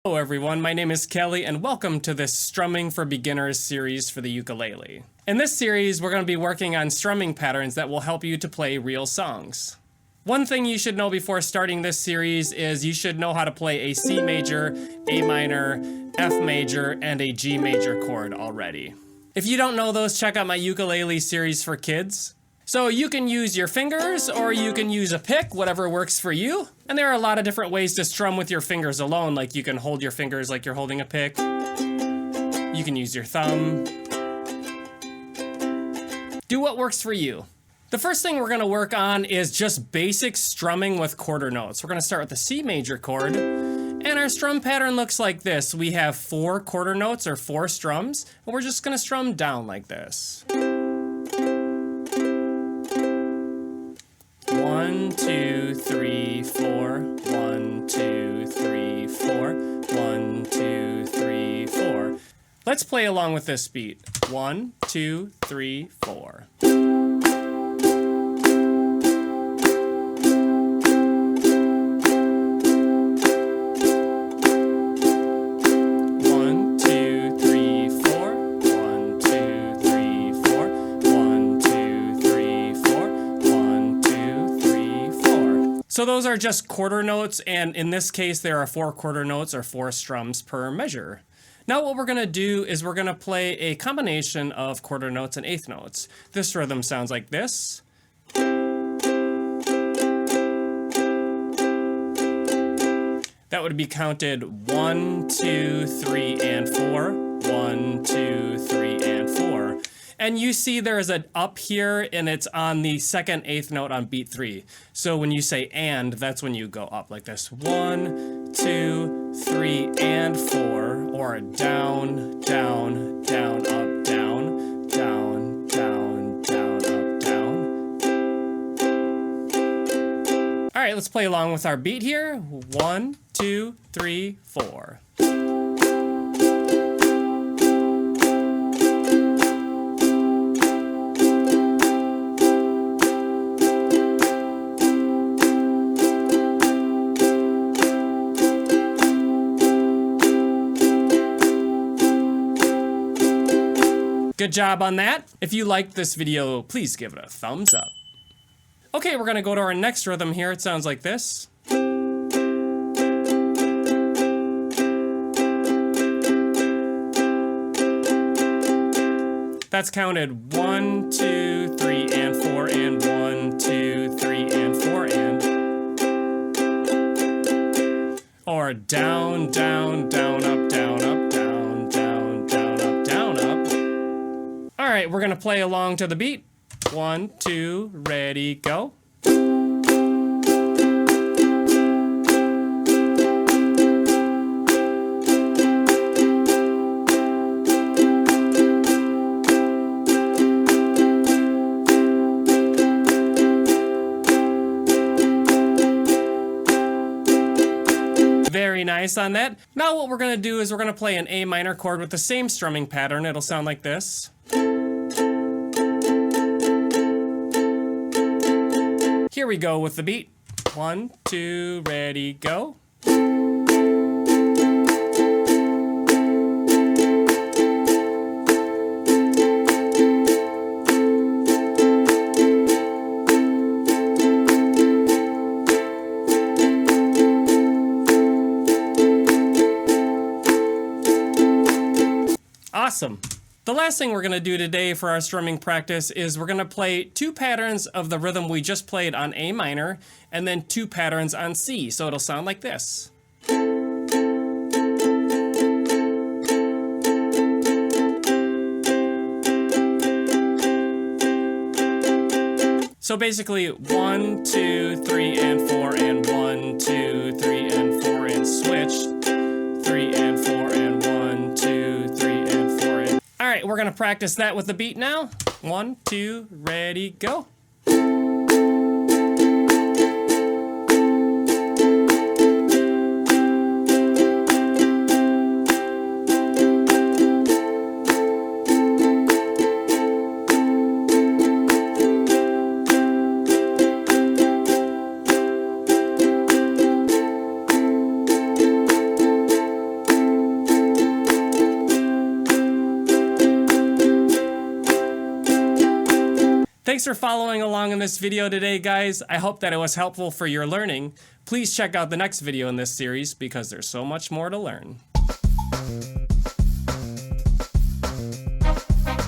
Hello everyone, my name is Kelly and welcome to this Strumming for Beginners series for the ukulele. In this series, we're going to be working on strumming patterns that will help you to play real songs. One thing you should know before starting this series is you should know how to play a C major, A minor, F major, and a G major chord already. If you don't know those, check out my ukulele series for kids. So you can use your fingers or you can use a pick, whatever works for you. And there are a lot of different ways to strum with your fingers alone, like you can hold your fingers like you're holding a pick. You can use your thumb. Do what works for you. The first thing we're gonna work on is just basic strumming with quarter notes. We're gonna start with the C major chord, and our strum pattern looks like this. We have 4 quarter notes or 4 strums, and we're just gonna strum down like this. 1, 2, 3, 4. 1, 2, 3, 4. 1, 2, 3, 4. Let's play along with this beat. 1, 2, 3, 4. So those are just quarter notes, and in this case there are 4 quarter notes or 4 strums per measure. Now what we're going to do is we're going to play a combination of quarter notes and eighth notes. This rhythm sounds like this. That would be counted 1, 2, 3, and 4. 1, 2, 3, and 4. And you see there is an up here, and it's on the second eighth note on beat 3. So when you say and, that's when you go up like this. 1, 2, 3, and 4. Or down, down, down, up, down, down, down, down, up, down. All right, let's play along with our beat here. 1, 2, 3, 4. Good job on that. If you liked this video, please give it a thumbs up. Okay, we're gonna go to our next rhythm here. It sounds like this. That's counted 1, 2, 3, and 4, and 1, 2, 3, and 4, and. Or down, down, down, up, down, up, down, down, down, up, down, up. All right, we're gonna play along to the beat. 1, 2, ready, go. Very nice on that. Now what we're gonna do is we're gonna play an A minor chord with the same strumming pattern. It'll sound like this. Here we go with the beat. 1, 2, ready, go. Awesome. The last thing we're going to do today for our strumming practice is we're going to play 2 patterns of the rhythm we just played on A minor and then 2 patterns on C. So it'll sound like this. So basically 1, 2, 3, and 4, and 1, 2, 3, and 4, and switch. 3 and 4, and 1, 2, 3, and 4, and. All right, we're gonna practice that with the beat now. 1, 2, ready, go. Thanks for following along in this video today, guys. I hope that it was helpful for your learning. Please check out the next video in this series because there's so much more to learn.